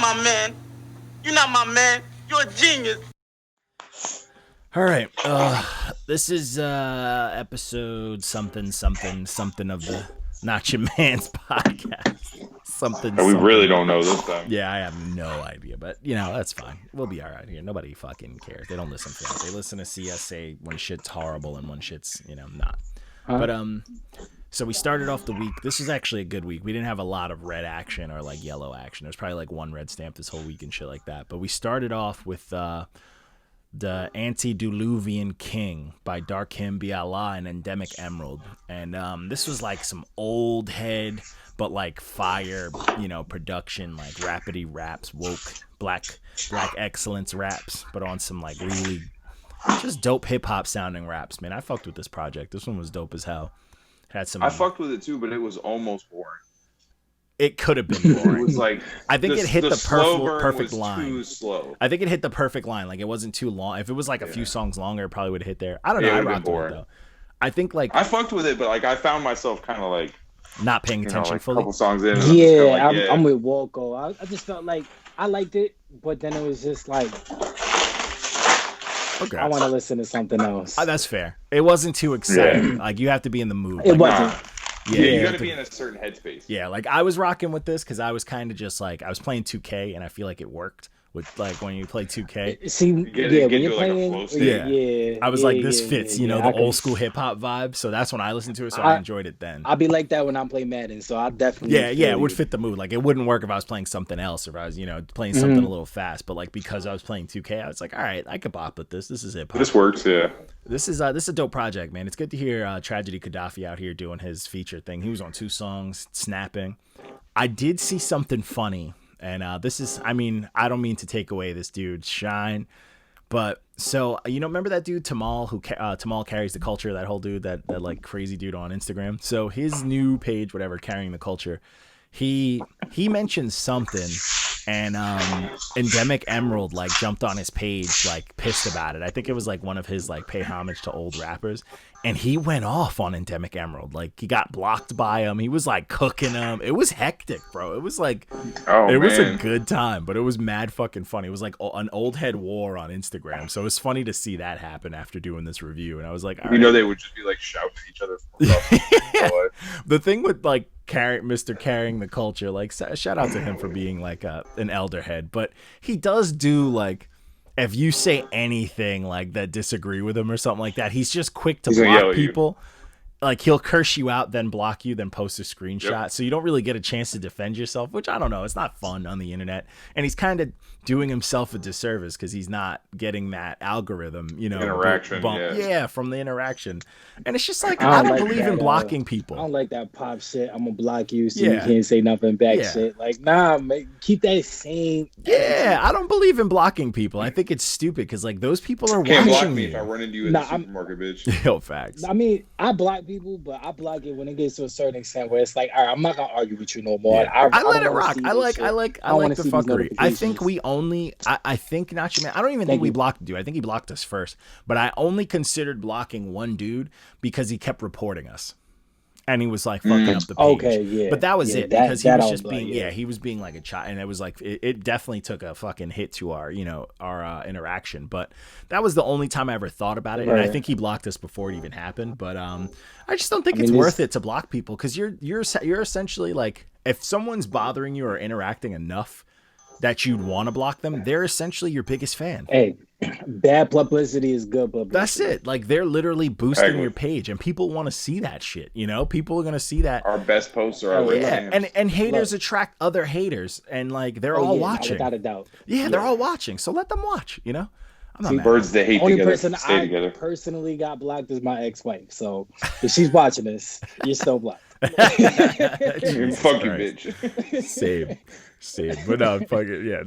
not my man. You're not my man. You're a genius. All right. This is episode something of the Not Your Man's podcast. Something. We really don't know this time. Yeah, I have no idea, but that's fine. We'll be all right here. Nobody fucking cares. They don't listen to us. They listen to see us say when shit's horrible and when shit's not. But so we started off the week. This was actually a good week. We didn't have a lot of red action or like yellow action. There's probably like one red stamp this whole week and shit like that. But we started off with the Antediluvian King by Darkim, and Endemic Emerald. And this was like some old head, but like fire, production, like rapidy raps, woke, black excellence raps, but on some like really just dope hip hop sounding raps, man. I fucked with this project. This one was dope as hell. Had some. I fucked with it too, but it was almost boring. It could have been boring. It was like I think it hit the perfect line. Too slow. I think it hit the perfect line. Like it wasn't too long. If it was like a few songs longer, it probably would have hit there. I don't know. I rocked with it though. I think like I fucked with it, but like I found myself kind of like not paying attention like fully. A couple songs in. I'm with Walko. I just felt like I liked it, but then it was just like. Okay. I want to listen to something else. That's fair. It wasn't too exciting. Yeah. Like you have to be in the mood. It wasn't. Yeah, you got to be in a certain headspace. Yeah, like I was rocking with this because I was kind of just like I was playing 2K and I feel like it worked with like when you play 2K. See, when you're playing, I was like, this fits, the old school hip hop vibe. So that's when I listened to it. So I enjoyed it then. I'll be like that when I'm playing Madden. So I definitely it would fit the mood. Like it wouldn't work if I was playing something else or if I was playing something a little fast. But like because I was playing 2K, I was like, all right, I could bop with this. This is hip hop. This works, yeah. This is a dope project, man. It's good to hear Tragedy Gaddafi out here doing his feature thing. He was on 2 songs, snapping. I did see something funny. And this is, I don't mean to take away this dude's shine, but so, remember that dude, Tamal, who Tamal Carries the Culture, that whole dude, that like crazy dude on Instagram. So his new page, whatever, Carrying the Culture, he mentioned something and Endemic Emerald like jumped on his page, like pissed about it. I think it was like one of his like pay homage to old rappers. And he went off on Endemic Emerald. Like he got blocked by him. He was like cooking him. It was hectic, bro. It was like, was a good time, but it was mad fucking funny. It was like an old head war on Instagram. So it was funny to see that happen after doing this review. And I was like, all right. They would just be like shouting at each other. The thing with like Mr. Carrying the Culture, like shout out to him for being like an elder head, but he does do like, if you say anything like that disagree with him or something like that, he's just quick to block people. Like he'll curse you out, then block you, then post a screenshot. Yep. So you don't really get a chance to defend yourself, which I don't know. It's not fun on the internet. And he's kind of doing himself a disservice because he's not getting that algorithm, interaction. Bump. From the interaction. And it's just like, I don't believe in blocking people. I don't like that pop shit. I'm going to block you so you can't say nothing back shit. Like, nah, man, keep that same. Yeah, I don't believe in blocking people. I think it's stupid because like those people are can't watching block me you. if I run into you in the supermarket, bitch. Yo, facts. I block people, but I block it when it gets to a certain extent where it's like, all right, I'm not gonna argue with you no more. Yeah. I let it rock. I like the fuckery. I think we only. I think Not Your Man. I don't even think we blocked dude. I think he blocked us first. But I only considered blocking one dude because he kept reporting us. And he was like fucking up the page. Okay, yeah. But that was it because he was just being he was being like a child, and it was like it definitely took a fucking hit to our interaction. But that was the only time I ever thought about it, and I think he blocked us before it even happened. But I just don't think it's worth it to block people because you're essentially like if someone's bothering you or interacting enough that you'd want to block them, they're essentially your biggest fan. Hey, bad publicity is good publicity. That's it. Like they're literally boosting your page, and people want to see that shit. People are gonna see that. Our best posts are our and haters attract other haters, and like they're all watching. Without a doubt. Yeah, they're all watching. So let them watch. I'm not Two birds that hate only together. Person stay I together. personally got blocked is my ex-wife. So if she's watching this, you're still blocked. Fuck you, bitch. Same. But no,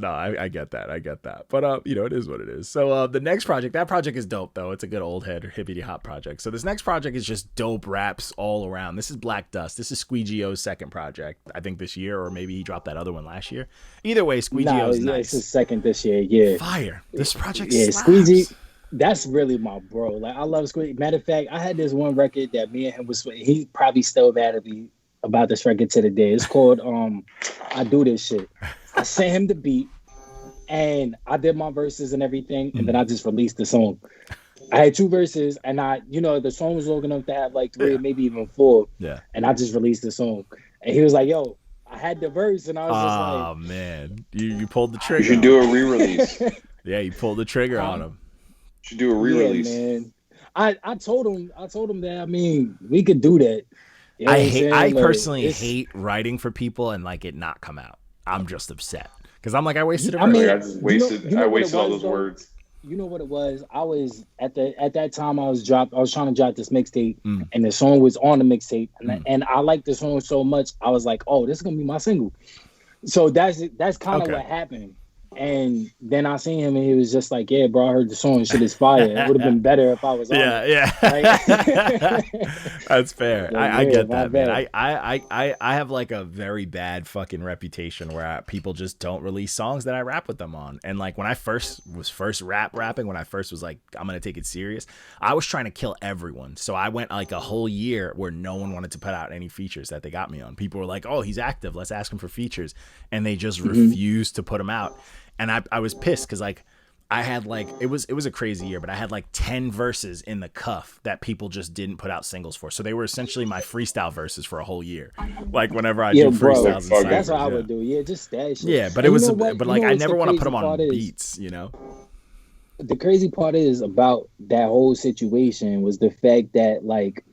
I get that. But it is what it is. So the next project, that project is dope though. It's a good old head hippity hop project. So this next project is just dope raps all around. This is Black Dust. This is Squeegie's second project, I think this year, or maybe he dropped that other one last year. Either way, Squeegie's nice. It's his second this year. Yeah. Fire. This project slaps. Squeegie. That's really my bro. Like I love Squeegie. Matter of fact, I had this one record that me and him was. He probably still mad at me about this record to the day. It's called I Do This Shit. I sent him the beat, and I did my verses and everything, and then I just released the song. I had 2 verses, and the song was long enough to have like 3, maybe even 4. Yeah. And I just released the song, and he was like, "Yo, I had the verse," and I was just like, "Oh man, you pulled the trigger." You should do a re-release. Yeah, you pulled the trigger on him. Should do a re-release. Yeah, man. I told him that. I mean, we could do that. You know I personally hate writing for people and like it not come out. I'm just upset because I'm like I wasted. I just wasted. I wasted all those words. You know what it was? I was at that time. I was trying to drop this mixtape, and the song was on the mixtape, and I liked the song so much. I was like, "Oh, this is gonna be my single." So that's kind of what happened. And then I seen him, and he was just like, "Yeah, bro, I heard the song. Shit is fire. It would have been better if I was on it." Yeah. That's fair. Like, I get that, man. I have like a very bad fucking reputation where people just don't release songs that I rap with them on. And like when I was rapping, when I first was like, I'm gonna take it serious, I was trying to kill everyone. So I went like a whole year where no one wanted to put out any features that they got me on. People were like, "Oh, he's active. Let's ask him for features," and they just refused to put them out. And I was pissed because like I had like it was a crazy year, but I had like 10 verses in the cuff that people just didn't put out singles for. So they were essentially my freestyle verses for a whole year. Like whenever I do freestyles and cyphers, that's what I would do. Yeah, just that shit. Yeah, but it was but like I never want to put them on beats, you know. The crazy part is about that whole situation was the fact that like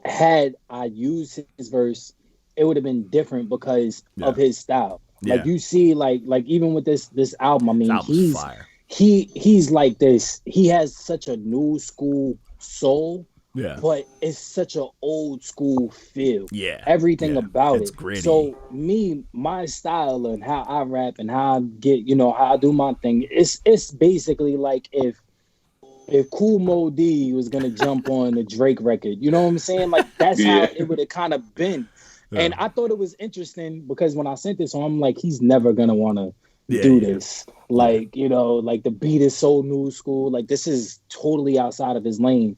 had I used his verse, it would have been different because of his style. Like you see, like even with this album, I mean, he's like this. He has such a new school soul, but it's such an old school feel. Yeah, everything about it. Gritty. So my style and how I rap and how I get, how I do my thing. It's basically like if Kool Moe Dee was gonna jump on the Drake record, you know what I'm saying? Like that's how it would have kind of been. Yeah. And I thought it was interesting because when I sent this, I'm like, he's never gonna want to do this. Like, like the beat is so new school. Like this is totally outside of his lane.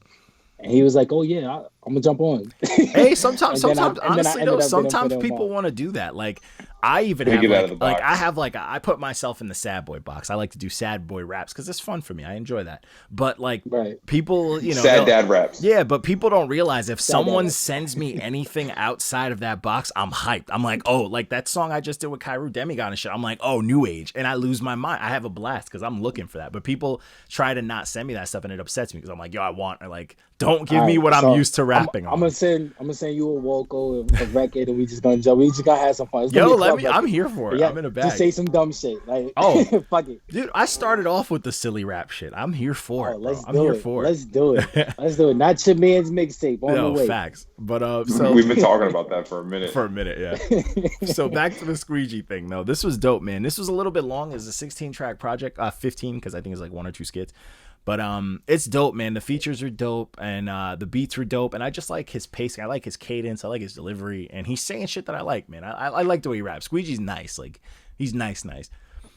And he was like, "Oh yeah, I'm gonna jump on." Hey, sometimes honestly though, sometimes people want to do that. Like I even have I put myself in the sad boy box. I like to do sad boy raps because it's fun for me. I enjoy that. But like people, sad dad raps. Yeah, but people don't realize if someone sends me anything outside of that box, I'm hyped. I'm like, oh, like that song I just did with Kyru Demigod and shit. I'm like, oh, new age, and I lose my mind. I have a blast because I'm looking for that. But people try to not send me that stuff, and it upsets me because I'm like, yo, I want like. Don't give me what I'm used to rapping on. I'm gonna send you a Woko, a record, and we just gonna have some fun. I'm here for it. Yeah, I'm in a bag. Just say some dumb shit. Like, fuck it. Dude, I started off with the silly rap shit. I'm here for it, bro. I'm here for it. Let's do it. Let's do it. Not your man's mixtape. On the way. Facts. But so we've been talking about that for a minute. Yeah. So back to the Squeegie thing, though. This was dope, man. This was a little bit long. It's a 16-track project. 15 because I think it's like 1 or 2 skits. But it's dope, man. The features are dope, and the beats were dope, and I just like his pacing. I like his cadence. I like his delivery, and he's saying shit that I like, man. I like the way he raps. Squeegie's nice. Like, he's nice.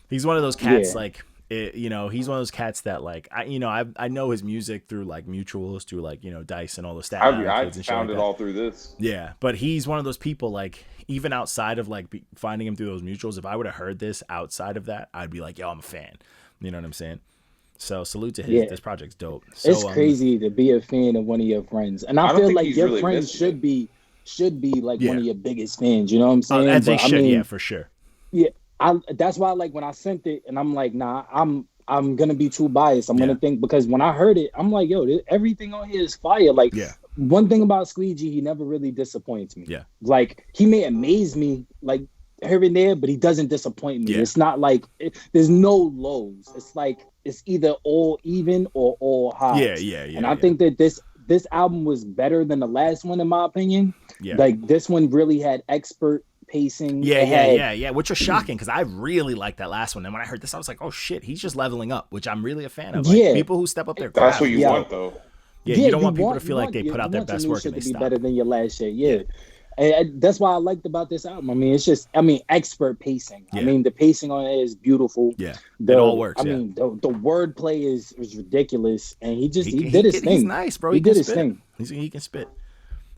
He's one of those cats, like, he's one of those cats that, like, I know his music through, like, mutuals, through, like, Dice and all the stat. I found it all through this. Yeah, but he's one of those people, like, even outside of, like, finding him through those mutuals, if I would have heard this outside of that, I'd be like, yo, I'm a fan. You know what I'm saying? So salute to this project's dope. So, it's crazy to be a fan of one of your friends, and I feel like your friends should be like one of your biggest fans. You know what I'm saying? As they should, yeah, for sure. Yeah, that's why like when I sent it, and I'm like, nah, I'm gonna be too biased. I'm gonna think because when I heard it, I'm like, yo, everything on here is fire. Like, one thing about Squeegie, he never really disappoints me. Yeah, like he may amaze me, like. Here and there, but he doesn't disappoint me. It's not like there's no lows. It's like it's either all even or all highs. And I think that this album was better than the last one in my opinion. Like this one really had expert pacing. Which was shocking because I really liked that last one. And when I heard this, I was like, oh shit, he's just leveling up, which I'm really a fan of. Like, people who step up their craft. That's what you want though. You don't want people to feel like they put out their best work and they stop. Better than your last shit. Yeah. And that's why I liked about this album. I mean, it's just, expert pacing. I mean, the pacing on it is beautiful. Yeah, it all works. I mean, the wordplay is ridiculous, and he did his thing. He's nice, bro. He did his thing. He can spit.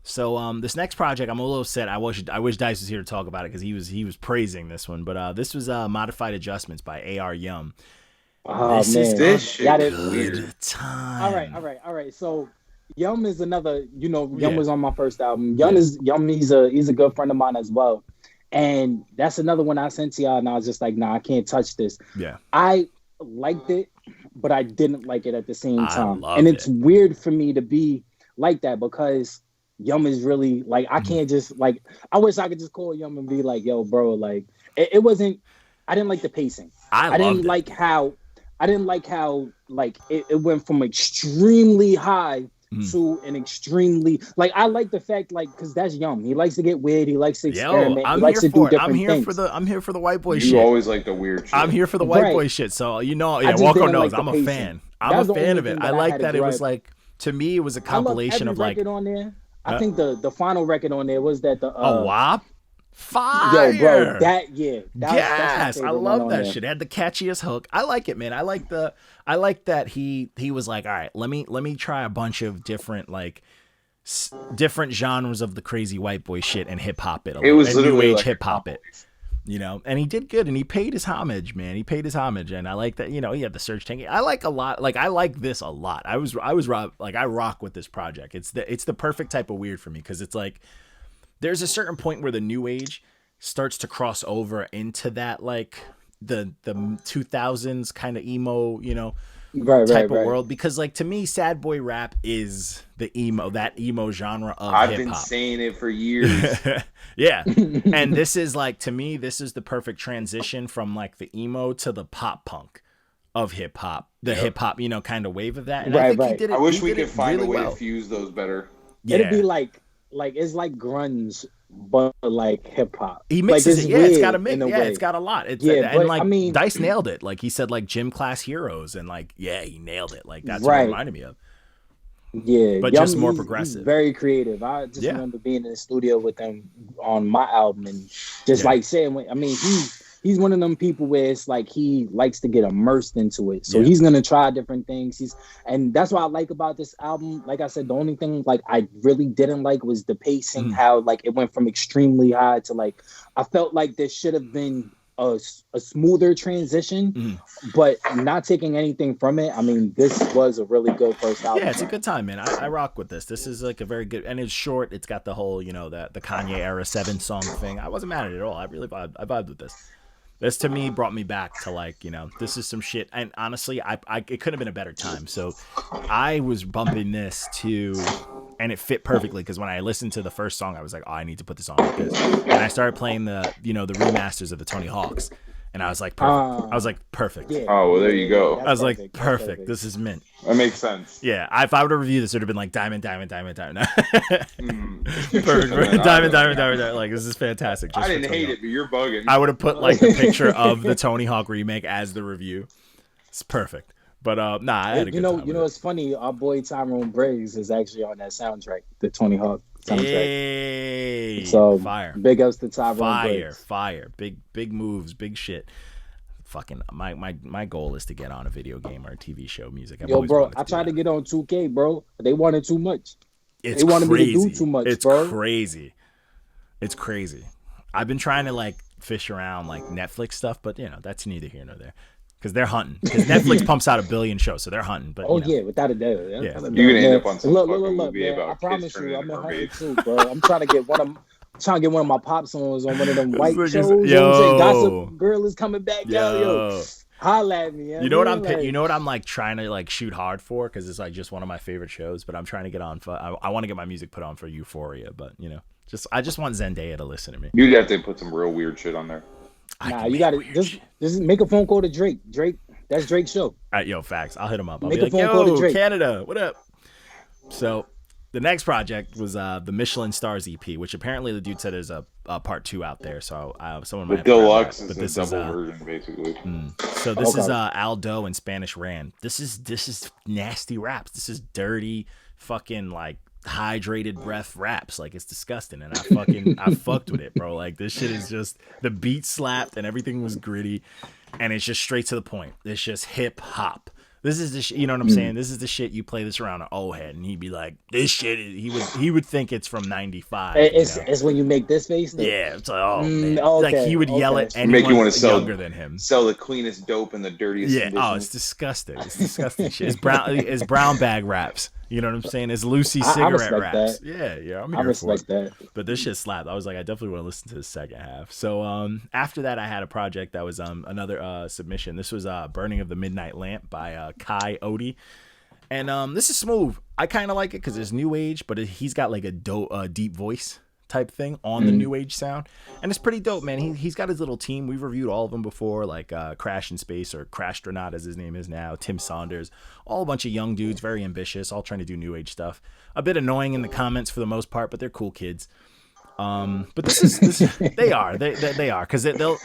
So this next project, I'm a little upset. I wish Dice was here to talk about it because he was praising this one. But this was Modified Adjustments by AR Yum. Oh, This shit is Good weird. time. All right. So Yum is another, Yum Yeah. was on my first album. He's a good friend of mine as well. And that's another one I sent to y'all, and I was just like, nah, I can't touch this. Yeah. I liked it, but I didn't like it at the same time. loved It's weird for me to be like that because Yum is really like, I can't just like, I wish I could just call Yum and be like, yo, bro, like it wasn't, I didn't like the pacing. I didn't like how like it went from extremely high to an extremely, like, I like the fact, like, because that's Yum. He likes to get weird. He likes to experiment. He likes to do different things. I'm here for the white boy shit. You always like the weird shit. I'm here for the white boy shit. So Walco knows I'm a fan. I'm a fan of it. I like that it was like, to me, it was a compilation of like. On there. I think the final record on there was that the a WAP. Fire. Yo, bro, yes, that's I love that shit. It had the catchiest hook. I like it, man. I like that he was like, all right, let me try a bunch of different like different genres of the crazy white boy shit and hip hop it. It was new age like hip hop it. And he did good, and he paid his homage, man. He paid his homage, and I like that. He had the Surge Tank. I like a lot. Like, I like this a lot. I rock with this project. It's the perfect type of weird for me because it's like there's a certain point where the new age starts to cross over into that like the 2000s kind of emo, type of world, because like to me sad boy rap is the emo genre of I've hip-hop. been saying it for years. Yeah. And this is like, to me, this is the perfect transition from like the emo to the pop punk of hip hop, hip hop, kind of wave of that. And I think he did it. I wish we could find really a way well to fuse those better. Yeah. It'd be like it's like grunge, but like hip hop. He mixes like, it. Yeah, it's got a mix. Yeah, way. It's got a lot. It's but, like I mean, Dice nailed it. Like he said, like gym class heroes, and like he nailed it. Like that's what it reminded me of. Yeah, but just more progressive. He's very creative. I just remember being in the studio with him on my album and just like saying, I mean, he's one of them people where it's like he likes to get immersed into it. So he's gonna try different things. And that's what I like about this album. Like I said, the only thing like I really didn't like was the pacing, how like it went from extremely high to like I felt like there should have been a smoother transition, but not taking anything from it. I mean, this was a really good first album. Yeah, it's a good time, man. I rock with this. This is like a very good, and it's short. It's got the whole, the Kanye era 7 song thing. I wasn't mad at it at all. I vibed with this. This to me brought me back to like, this is some shit. And honestly, it couldn't have been a better time. So I was bumping this too, and it fit perfectly because when I listened to the first song, I was like, oh, I need to put this on with this. And I started playing the remasters of the Tony Hawks. And I was like, perfect. Perfect. Yeah. Oh, well, there you go. I was like, perfect. This is mint. That makes sense. Yeah. If I were to review this, it would have been like diamond. Perfect. Then diamond. Like, this is fantastic. I didn't hate it, but you're bugging. I would have put like the picture of the Tony Hawk remake as the review. It's perfect. But I had a good time. It's funny. Our boy Tyrone Briggs is actually on that soundtrack, the Tony Hawk soundtrack. Hey, so fire! Big ups to Tyrone Briggs. Fire! Big moves, big shit. Fucking my goal is to get on a video game or a TV show music. Yo, bro, I tried to get on 2K, bro. They wanted too much. They wanted me to do too much, bro. It's crazy. I've been trying to like fish around like Netflix stuff, but that's neither here nor there. Because they're hunting. Because Netflix pumps out 1 billion shows, so they're hunting. But yeah, without a doubt. Yeah. You're gonna end up on some fucking movie man, about I promise kids you, I'm turning in into hunting mermaids. too, bro. I'm trying to get one of my pop songs on one of them white shows. Yo. You know what I'm saying? Gossip Girl is coming back. Yo. Holla at me. You know what I'm like trying to like shoot hard for, because it's like just one of my favorite shows. But I'm trying to get on. I want to get my music put on for Euphoria, but I just want Zendaya to listen to me. You'd have to put some real weird shit on there. Nah, you gotta just make a phone call to Drake. That's Drake's show. Yo, facts. I'll hit him up. I'll Make be a like, phone call to yo, Drake. Canada, what up? So the next project was the Michelin Stars EP, which apparently the dude said is a part 2 out there. So someone might The have deluxe that, is but this a is double version, basically. So this is Al-Doe and Spanish Ran. This is nasty raps. This is dirty fucking like hydrated breath raps. Like, it's disgusting, and I fucked with it, bro. Like, this shit is just, the beat slapped and everything was gritty, and it's just straight to the point. It's just hip hop. This is the you know what I'm saying? This is the shit you play this around an old head, and he'd be like, "This shit." He would think it's from '95. It's when you make this face. Though. Yeah, it's like, oh man, okay, like he would yell at anyone Make you want to younger than him. Sell the cleanest dope in the dirtiest. Yeah, conditions. oh, it's disgusting. It's disgusting shit. It's brown bag raps. You know what I'm saying? It's Lucy cigarette raps. That. Yeah, I'm I here for it. respect that. But this shit slapped. I was like, I definitely want to listen to the second half. So after that, I had a project that was another submission. This was "Burning of the Midnight Lamp" by Kai.oti. And this is smooth. I kind of like it because it's new age, but he's got like a deep voice type thing on the new age sound, and it's pretty dope, man. He's got his little team. We've reviewed all of them before, like Crash in Space, or Crashtronaut as his name is now, Tim Saunders, all a bunch of young dudes, very ambitious, all trying to do new age stuff. A bit annoying in the comments for the most part, but they're cool kids. But this they are because they'll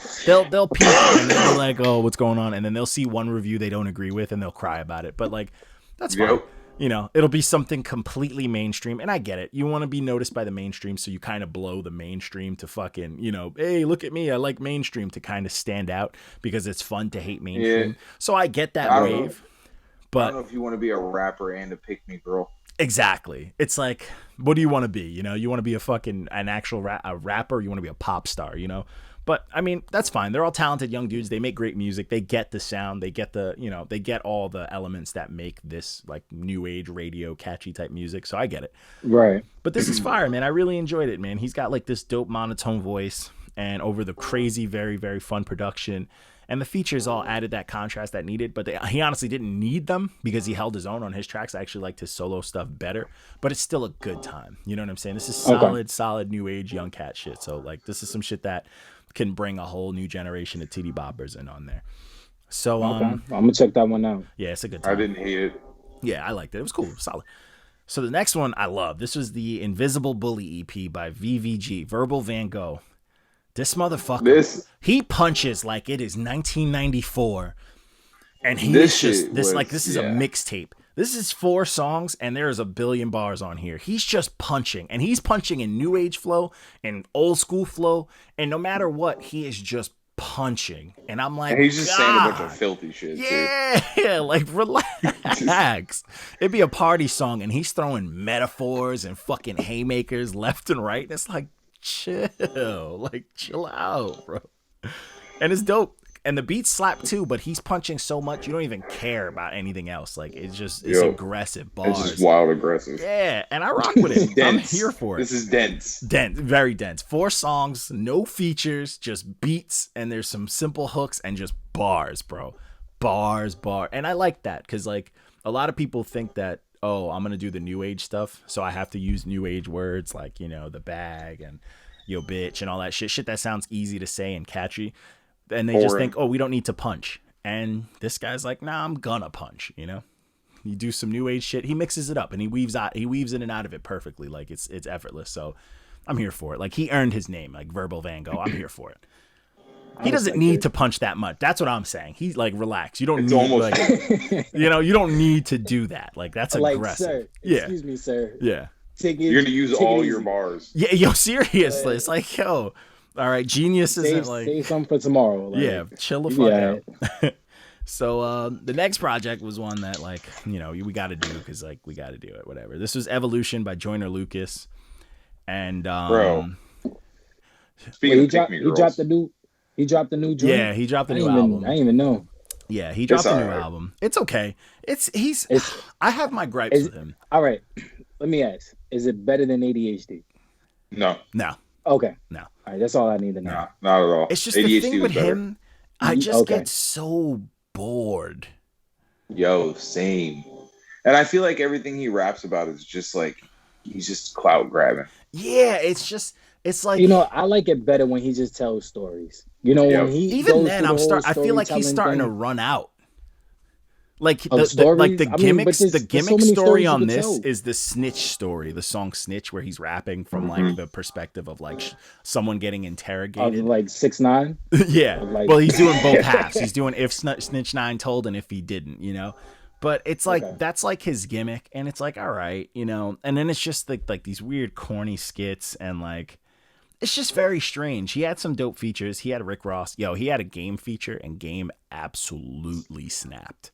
peep and they'll be like, oh, what's going on, and then they'll see one review they don't agree with and they'll cry about it, but like that's fine. Yep. You know, it'll be something completely mainstream, and I get it. You want to be noticed by the mainstream, so you kind of blow the mainstream to fucking, you know, hey, look at me, I like mainstream, to kind of stand out because it's fun to hate mainstream. Yeah. So I get that wave. But I don't know if you want to be a rapper and a pick-me girl. Exactly. It's like, what do you want to be? You know, you want to be an actual rapper, you want to be a pop star, you know? But I mean, that's fine. They're all talented young dudes. They make great music. They get the sound. They get they get all the elements that make this like new age radio catchy type music. So I get it. Right. But this is fire, man. I really enjoyed it, man. He's got like this dope monotone voice, and over the crazy, very, very fun production. And the features all added that contrast that needed, but he honestly didn't need them because he held his own on his tracks. I actually liked his solo stuff better, but it's still a good time. You know what I'm saying? This is solid new age young cat shit. So like, this is some shit that can bring a whole new generation of titty bobbers in on there. So I'm gonna check that one out. Yeah, it's a good time. I didn't hate it. Yeah, I liked it. It was cool. It was solid. So the next one I love. This was the Invisible Bully EP by V.V.G, Verbal Van Gogh. This motherfucker, he punches like it is 1994, and this is a mixtape. This is 4 songs, and there is a billion bars on here. He's just punching, and he's punching in new age flow and old school flow, and no matter what, he is just punching. And I'm like, and he's just saying a bunch of filthy shit. Yeah, like relax. It'd be a party song, and he's throwing metaphors and fucking haymakers left and right. And it's like, chill out, bro. And it's dope. And the beats slap too, but he's punching so much you don't even care about anything else. Like it's aggressive bars. It's just wild aggressive. Yeah, and I rock with it. I'm here for it. This is dense. Dense, very dense. 4 songs, no features, just beats, and there's some simple hooks and just bars, bro. Bars. And I like that because like a lot of people think that, oh, I'm gonna do the new age stuff, so I have to use new age words like, you know, the bag and yo bitch and all that shit that sounds easy to say and catchy. And they just think, oh, we don't need to punch. And this guy's like, nah, I'm gonna punch, you know? You do some new age shit. He mixes it up and he weaves in and out of it perfectly. Like it's effortless. So I'm here for it. Like he earned his name, like Verbal Van Gogh. I'm here for it. He doesn't need to punch that much. That's what I'm saying. He's like, relax. You don't need like, you know, you don't need to do that. Like that's aggressive. Sir, excuse me, sir. Yeah. You're gonna use all your bars. Yeah, yo, seriously. It's like, yo, all right, genius isn't like save something for tomorrow. Like, yeah, chill the fuck out. So the next project was one that like, you know, we got to do because like we got to do it, whatever. This was Evolution by Joyner Lucas, and bro, he dropped the new joint. Yeah, he dropped the new album. I didn't even know. Yeah, he dropped a new album. It's okay. I have my gripes with him. All right, let me ask: is it better than ADHD? No. Okay. No. All right, that's all I need to know. Nah, not at all. It's just ADHD the thing with him. I just get so bored. Yo, same. And I feel like everything he raps about is just like he's just clout grabbing. Yeah, it's like, you know, I like it better when he just tells stories. You know, when he even then I feel like he's starting to run out. Like the gimmick story on this is the Snitch story, the song Snitch, where he's rapping from like the perspective of like someone getting interrogated. Of like 6ix9ine. Yeah. Like... Well, he's doing both halves. He's doing if Snitch 9 told and if he didn't, you know. But it's like that's like his gimmick, and it's like all right, you know. And then it's just like these weird corny skits, and like it's just very strange. He had some dope features. He had Rick Ross. Yo, he had a Game feature, and Game absolutely snapped.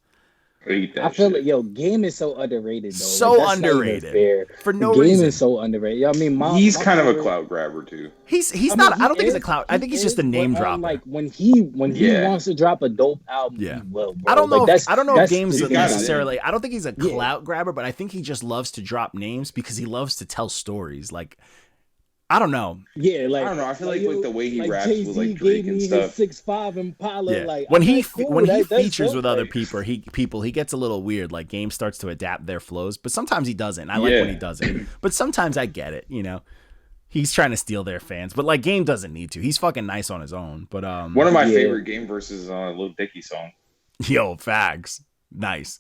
I feel like Game is so underrated though. So like, underrated fair. for no Game reason. Is so underrated. I mean, he's kind of a clout grabber too. He's not. I don't think he's a clout. I think he's just a name dropper. Like when he wants to drop a dope album, yeah. He will, bro. I don't know. Like, I don't know if Game's necessarily. I don't think he's a Yeah. clout grabber, but I think he just loves to drop names because he loves to tell stories. Like, I don't know. Yeah, like I don't know. I feel like the way he raps Jay-Z with like Drake and stuff. 6'5" Impala, Yeah. like when he that's features dope, with other people, he gets a little weird. Like Game starts to adapt their flows, but sometimes he doesn't. I like when he does it, but sometimes I get it. You know, he's trying to steal their fans, but like Game doesn't need to. He's fucking nice on his own. But one of my favorite Game verses is on a Lil Dicky song. Yo, facts, nice.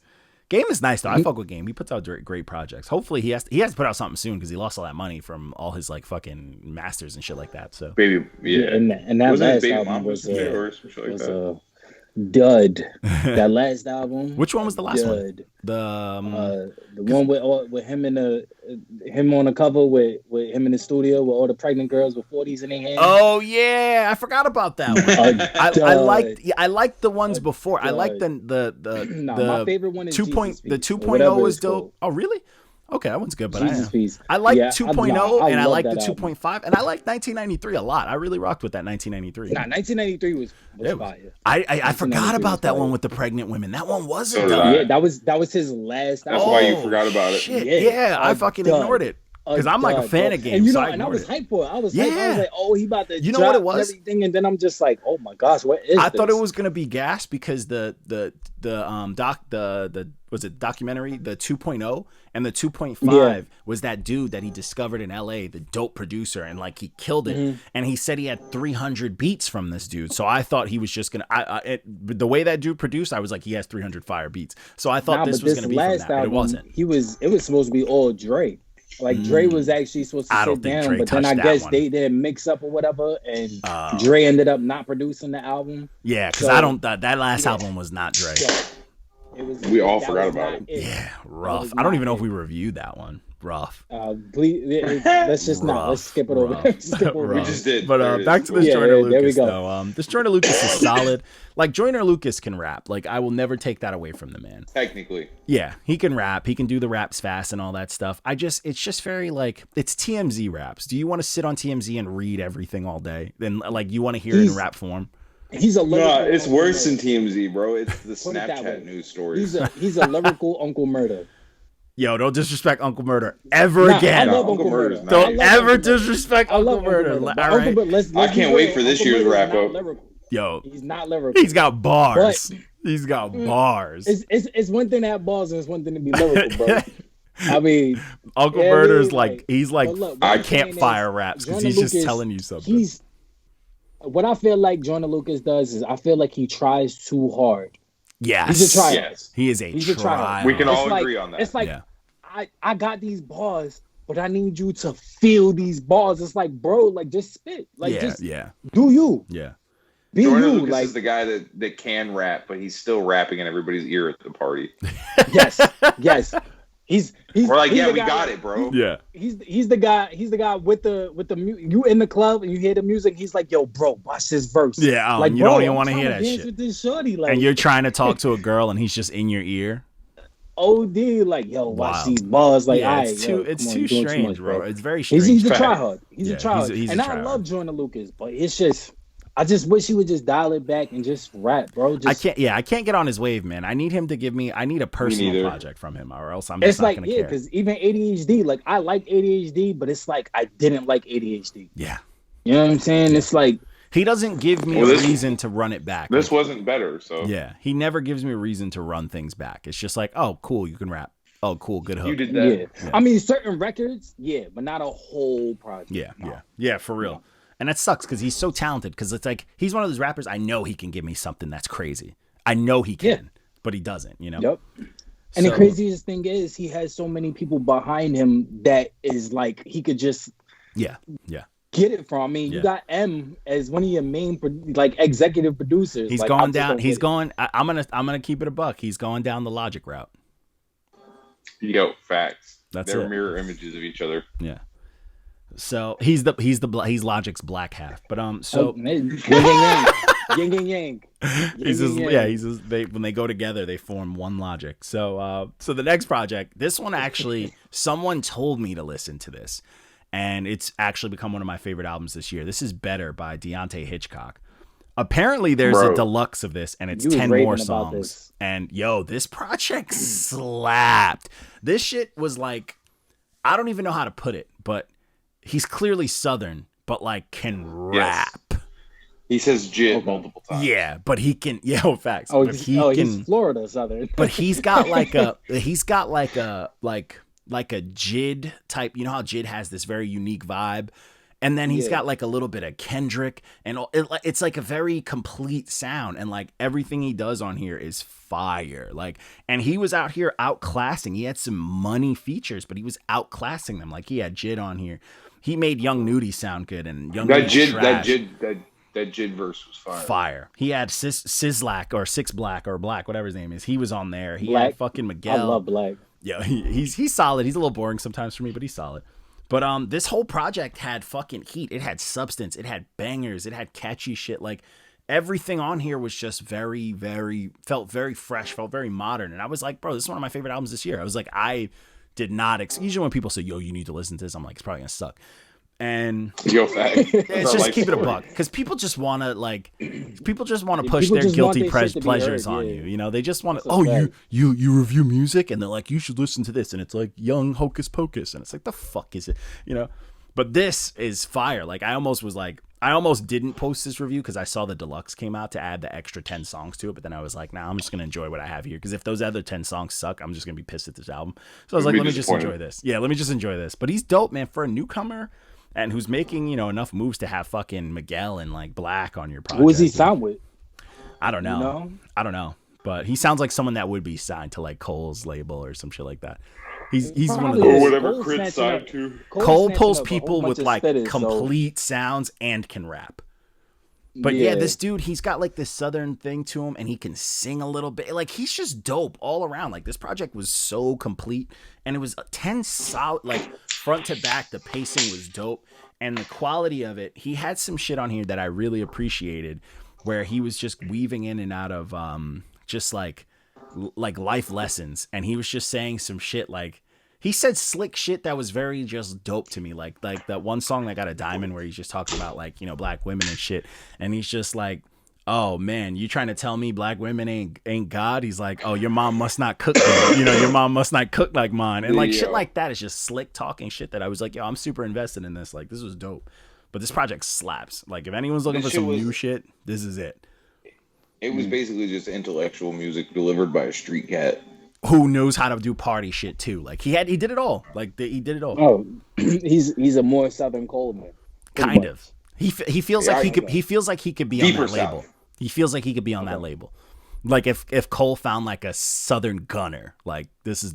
Game is nice though. I fuck with Game. He puts out great projects. Hopefully he has to put out something soon because he lost all that money from all his like fucking masters and shit like that. So baby, and that last album was a dud. That last album. Which one was the last one? The one with him him on the cover with him in the studio with all the pregnant girls with 40s in their hands. Oh yeah, I forgot about that one. I liked the ones before. I liked my favorite one is 2.0. The 2.0 is dope. Oh really? Okay, that one's good, but I like 2.0 and I like the 2.5 and I like 1993 a lot. I really rocked with that 1993. 1993 was fire. I forgot about that one with the pregnant women. That one wasn't. Yeah, that was his last. That's why you forgot about it. Shit. Yeah, I fucking ignored it because I'm like a fan of Game. And I was hyped for it. I was hyped. I was like, oh, he about to. You know what it was? Everything, and then I'm just like, oh my gosh, what is? I thought it was gonna be gas because the documentary, the 2.0 and the 2.5 was that dude that he discovered in LA, the dope producer, and like he killed it. And he said he had 300 beats from this dude. So I thought he was just gonna. The way that dude produced, I was like, he has 300 fire beats. So I thought this was gonna be from that, but it wasn't. It was supposed to be all Dre. Like Dre was actually supposed to sit down, but then I guess they didn't mix up or whatever, and Dre ended up not producing the album. Yeah, because that last album was not Dre. We all forgot about it. Yeah, rough. I don't even know if we reviewed that one. Rough. Please, let's just not. Let's skip it over. We just did. But back to this Joyner Lucas though. This Joyner Lucas is solid. Like Joyner Lucas can rap. Like I will never take that away from the man. Technically. Yeah, he can rap. He can do the raps fast and all that stuff. It's just very like it's TMZ raps. Do you want to sit on TMZ and read everything all day? Then like you want to hear it in rap form? He's a it's worse than TMZ, bro. It's the Snapchat news stories. He's a lyrical Uncle Murder. Yo, don't disrespect Uncle Murder ever again. I love Uncle Murder. Don't ever disrespect Uncle Murder. All right. I can't wait for this year's wrap up. Yo, he's not lyrical. He's got bars. He's got bars. It's one thing to have bars and it's one thing to be lyrical, bro. I mean, Uncle Murder's like he's like I can't fire raps because he's just telling you something. What I feel like Joyner Lucas does is I feel like he tries too hard. Yes. He's a tryhard. Yes. He is a tryhard. We can all agree on that. It's like I got these bars, but I need you to feel these bars. It's like, bro, like just spit. Like just do you. Yeah. Be Joyner you. Lucas like is the guy that can rap, but he's still rapping in everybody's ear at the party. Yes. We're like, we got it, bro. Yeah. He's the guy with the you in the club and you hear the music. He's like, yo, bro, watch this verse. Yeah, like you don't even want to hear that shit. With this shorty, like, and you're trying to talk to a girl and he's just in your ear. OD, like, yo, watch these bars. Like, it's too strange, bro. It's very strange. He's a tryhard. He's a tryhard. And I love Joyner Lucas, but it's just. I just wish he would just dial it back and just rap, bro. I can't get on his wave, man. I need him to give me. I need a personal project from him, or else I'm just not gonna care. Because even ADHD, like I like ADHD, but it's like I didn't like ADHD. Yeah, you know what I'm saying? It's like he doesn't give me a reason to run it back. This wasn't better, so yeah, he never gives me a reason to run things back. It's just like, oh, cool, you can rap. Oh, cool, good hook. You did that. Yeah. I mean, certain records, but not a whole project. Yeah, for real. No. And that sucks because he's so talented. Because it's like he's one of those rappers. I know he can give me something that's crazy. I know he can, but he doesn't. You know. Yep. And the craziest thing is he has so many people behind him that is like he could just get it from. I mean, you got M as one of your main like executive producers. He's like, going down. He's going. I'm gonna keep it a buck. He's going down the Logic route. Yo, facts. They're mirror images of each other. Yeah. So he's Logic's black half, but Yin and yang. He's just, yeah, he's just, when they go together, they form one logic. So the next project, this one actually, someone told me to listen to this, and it's actually become one of my favorite albums this year. This is Better by Deante Hitchcock. Apparently, there's a deluxe of this, and it's 10 more songs. And yo, this project slapped. This shit was like, I don't even know how to put it, but he's clearly Southern, but like can rap. Yes. He says "jit" multiple times. Yeah, but he can. Yeah, facts. Oh, but he's Florida Southern. But he's got like a Jid type. You know how Jid has this very unique vibe. And then he's got like a little bit of Kendrick, and it's like a very complete sound, and like everything he does on here is fire. Like, and he was out here outclassing. He had some money features, but he was outclassing them. Like he had Jid on here. He made Young Nudie sound good, and Young Nudie that Jid verse was fire. Fire. He had Sizlak or Six Black or Black, whatever his name is. He was on there. He Blaq. had fucking Miguel. I love Blaq. Yeah, he's solid. He's a little boring sometimes for me, but he's solid. But this whole project had fucking heat. It had substance. It had bangers. It had catchy shit. Like everything on here was just very, very, felt very fresh, felt very modern. And I was like, bro, this is one of my favorite albums this year. I was like, I did not. Usually when people say, yo, you need to listen to this, I'm like, it's probably gonna suck. And yo, fact. It's just keep it a buck, because people just want to push their guilty pleasures on you. You know, they just want to. You review music, and they're like, you should listen to this, and it's like young hocus pocus, and it's like, the fuck is it? You know, but this is fire. Like I almost didn't post this review because I saw the deluxe came out to add the extra 10 songs to it, but then I was like, nah, I'm just gonna enjoy what I have here, because if those other 10 songs suck, I'm just gonna be pissed at this album. So I was like, let me just enjoy this. Yeah, let me just enjoy this. But he's dope, man, for a newcomer. And who's making, you know, enough moves to have fucking Miguel and like Blaq on your project. Who is he signed with? I don't know. You know? I don't know. But he sounds like someone that would be signed to like Cole's label or some shit like that. He's one of those. Or whatever Crit signed to. Cole pulls people with like complete sounds and can rap. But yeah, this dude, he's got like this Southern thing to him, and he can sing a little bit. Like he's just dope all around. Like this project was so complete, and it was 10 solid, like front to back. The pacing was dope, and the quality of it. He had some shit on here that I really appreciated, where he was just weaving in and out of just like life lessons, and he was just saying some shit like. He said slick shit that was very just dope to me. Like that one song that got a diamond where he's just talking about like, you know, black women and shit. And he's just like, oh man, you trying to tell me black women ain't God? He's like, oh, your mom must not cook good. You know, your mom must not cook like mine. And like shit like that is just slick talking shit that I was like, yo, I'm super invested in this. Like this was dope. But this project slaps. Like if anyone's looking for some new shit, this is it. It was basically just intellectual music delivered by a street cat. Who knows how to do party shit too? Like he did it all. Like he did it all. Oh, he's a more Southern Coleman. Kind of. He feels like he could. He feels like he could be on that label. He feels like he could be on that label. Like if Cole found like a Southern gunner, like this is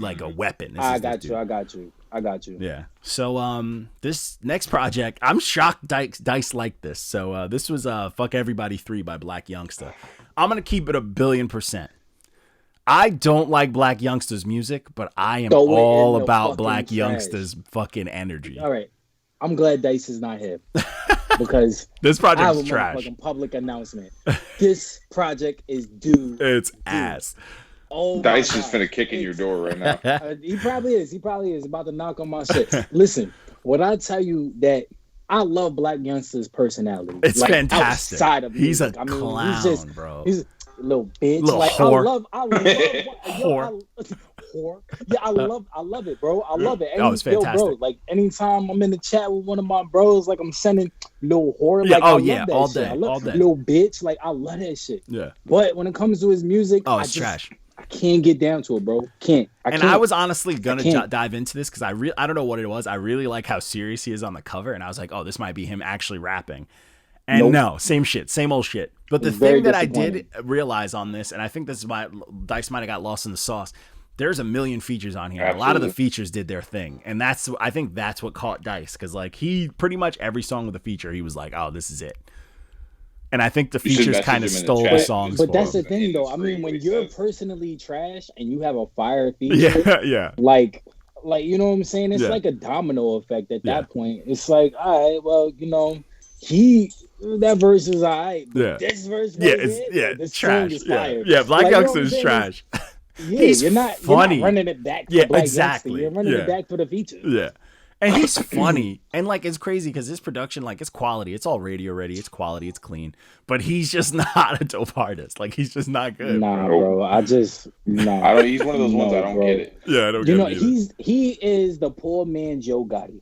like a weapon. I got you. Yeah. So this next project, I'm shocked Dice liked this. So this was "Fuck Everybody 3" by Black Youngsta. I'm gonna keep it 1,000,000,000%. I don't like Black Youngsta's music, but I am all about Black Youngsta's fucking energy. All right. I'm glad Dice is not here because this project is trash. Fucking public announcement. This project is due. It's ass. Oh, Dice just finna kick in your door right now. He probably is. He probably is about to knock on my shit. Listen, when I tell you that I love Black Youngsta's personality, it's like, fantastic. Outside of he's music. a clown, bro. He's little bitch, little like whore. I love whore. Yeah, I love it, bro. I love it. It's fantastic. Bro, like anytime I'm in the chat with one of my bros, like I'm sending little whore. Yeah, like, all shit. day, all day. Little bitch, like I love that shit. Yeah. But when it comes to his music, it's trash. I can't get down to it, bro. I was honestly gonna dive into this because I don't know what it was. I really like how serious he is on the cover, and I was like, oh, this might be him actually rapping. And no, same shit, same old shit. But the thing that I did realize on this, and I think this is why Dice might have got lost in the sauce, there's a million features on here. Absolutely. A lot of the features did their thing. And I think that's what caught Dice. Because like he pretty much every song with a feature, he was like, oh, this is it. And I think the features kind of stole the songs. But that's the thing though. I mean, when you're personally trash and you have a fire feature, yeah. Like you know what I'm saying? It's like a domino effect at that point. It's like, all right, well, you know, he that verse is alright. Yeah. This verse, Yeah, right it's here, this trash. song is fire. Yeah, Black Like, Youngsta is trash. Yeah, He's you're not funny. running it back for Yeah, Black exactly. Youngsta. You're running Yeah. it back for the feature. Yeah. And he's funny. And like it's crazy because his production, like it's quality. It's all radio ready. It's quality. It's clean. But he's just not a dope artist. Like he's just not good. Nah, bro. bro. He's He's one of those ones I don't bro. get it. Yeah, I don't get it either. he is the poor man's Yo Gotti.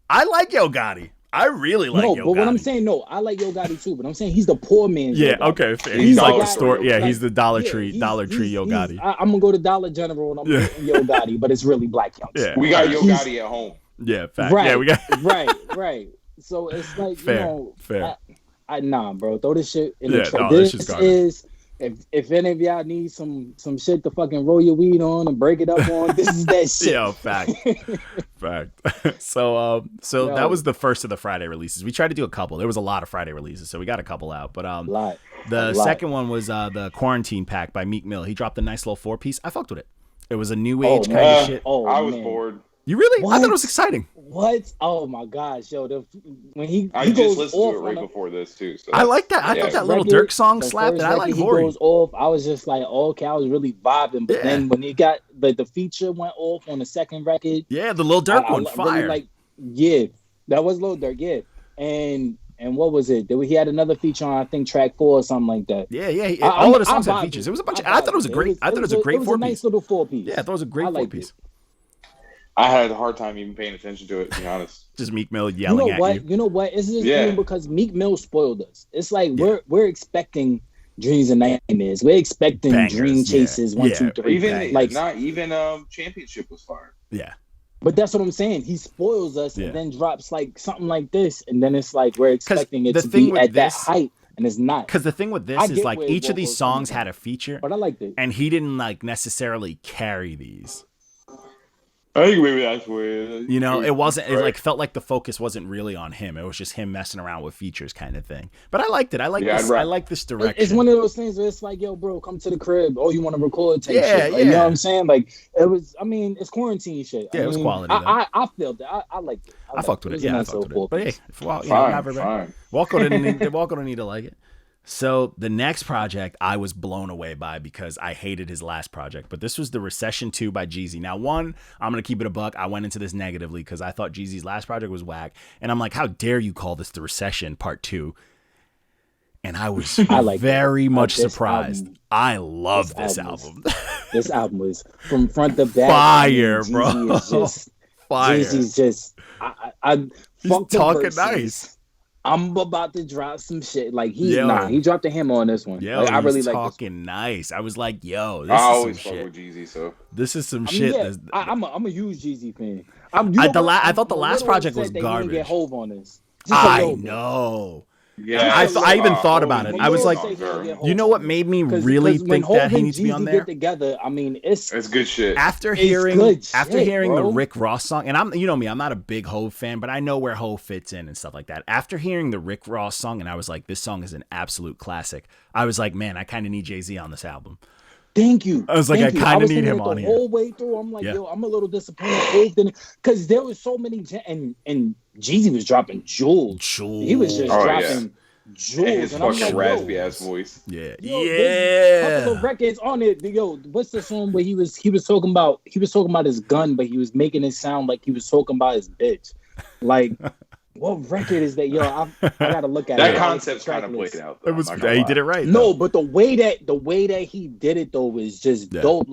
I like Yo Gotti. I really like Yo Gotti. But what I'm saying, I like Yo Gotti too. But I'm saying he's the poor man's. Yeah, Yo Gotti. okay, fair. He's like Dollar the store. Tree. Yeah, Like, he's the Dollar yeah, Tree. he's- Dollar Tree Yo he's- Gotti. I'm gonna go to Dollar General and I'm getting Yo Gotti, but it's really Black Youngsta. Yeah. We got Yo Gotti at home. Yeah, fact. Right. Yeah, we got right. So it's like fair. Fair. Nah, bro. Throw this shit in Yeah, the trash. no, this This is garbage. is if any of y'all need some shit to fucking roll your weed on and break it up on, this is that shit. Yo, fact. Fact. So Yo. that was the first of the Friday releases. We tried to do a couple. There was a lot of Friday releases, so we got a couple out. But Lot. the A lot. second one was the Quarantine Pack by Meek Mill. He dropped a nice little 4-piece. I fucked with it. It was a new age kind of shit. Oh, I was man. bored. You really? I What? thought it was exciting. What? Oh my gosh, yo! When he I goes just listened off to it right on a- before this too. So I like that. I Yeah. thought that little record, Dirk song the slapped, first and I like record he Hori. goes off. I was just like, okay, I was really vibing. But Yeah. then when he got the feature went off on the second record, Yeah, the little Dirk I one, really fire. yeah, that was Lil Durk, yeah. And what was it? He had another feature on, I think, track 4 or something like that. Yeah. I- All of the I songs had vibed features. it. It was a bunch. I I thought it was a vibed great. I thought it was a great It was a 4-piece. nice little 4-piece. Yeah, I thought it was a great I liked 4-piece. I had a hard time even paying attention to it, to be honest. Just Meek Mill You yelling know at what? you. You know what? It's just Yeah. because Meek Mill spoiled us. It's like Yeah. we're expecting dreams and nightmares. We're expecting Bangers, dream yeah. chases. One, Yeah. two, three. Even like, not even championship was fire. Yeah. but that's what I'm saying. He spoils us Yeah. and then drops like something like this, and then it's like we're expecting it the to thing be with at that this- height, and it's not. Because the thing with I this is get like where each of both these was coming songs from. had a feature, But I liked it. and he didn't like necessarily carry these. I think maybe that's where You know, it wasn't. It like felt like the focus wasn't really on him. It was just him messing around with features, kind of thing. But I liked it. I like Yeah, this. I'd I like this direction. It's one of those things where it's like, yo, bro, come to the crib. Oh, you want to record? Type Yeah, shit. Like, you know yeah. what I'm saying? Like, it was. I mean, it's quarantine shit. Yeah, I it was mean, quality, I felt it. I liked it. I fucked with it. Yeah, I was a nice fucked with little it. But hey, 4-piece. if, well, you fine, know, not fine. Walko didn't need to like it. So the next project I was blown away by because I hated his last project, but this was the Recession 2 by Jeezy. Now, one, I'm going to keep it a buck. I went into this negatively because I thought Jeezy's last project was whack. And I'm like, how dare you call this the Recession Part 2? And I was like very it. much This surprised. album- I love this this album album. This album was from front to back. Fire, Jeezy bro. Is just, Fire. Jeezy's just. I He's fuck the talking verses. nice. I'm about to drop some shit. Like he Yo. he dropped a hammer on this one. Yo, like, I really he's like talking nice. I was like, yo, this I is some always fuck shit. with Jeezy, so This is some this. I shit. mean, that's- I'm a huge Jeezy fan. I thought the last project was He didn't garbage. get Hove on this. Just a I little bit. know. yeah. I even thought about it. I was like, Hov you know what made me Cause- really 'cause when think Hov that he and needs to be on Jeezy there? Get together. I mean, it's good shit. After It's hearing good after shit, hearing the bro. Rick Ross song, and you know me, I'm not a big Hove fan, but I know where Hove fits in and stuff like that. After hearing the Rick Ross song, and I was like, this song is an absolute classic. I was like, man, I kind of need Jay-Z on this album. Thank you. I was like, Thank I you. kinda was need thinking him it on the here. whole way through. I'm like, Yeah. yo, I'm a little disappointed because there was so many and Jeezy was dropping jewels. He was just Oh, dropping jewels, And his and I'm fucking like, raspy yo, ass voice. Yeah, yo, there's a couple yeah. of records on it. Yo, what's the song where he was talking about his gun, but he was making it sound like he was talking about his bitch. Like, what record is that? Yo, I gotta look at That it. concept's Track kind of list. played out. Though, It was. I'm not gonna He lie. did it right. No, though. but the way that he did it though was just Yeah. dope.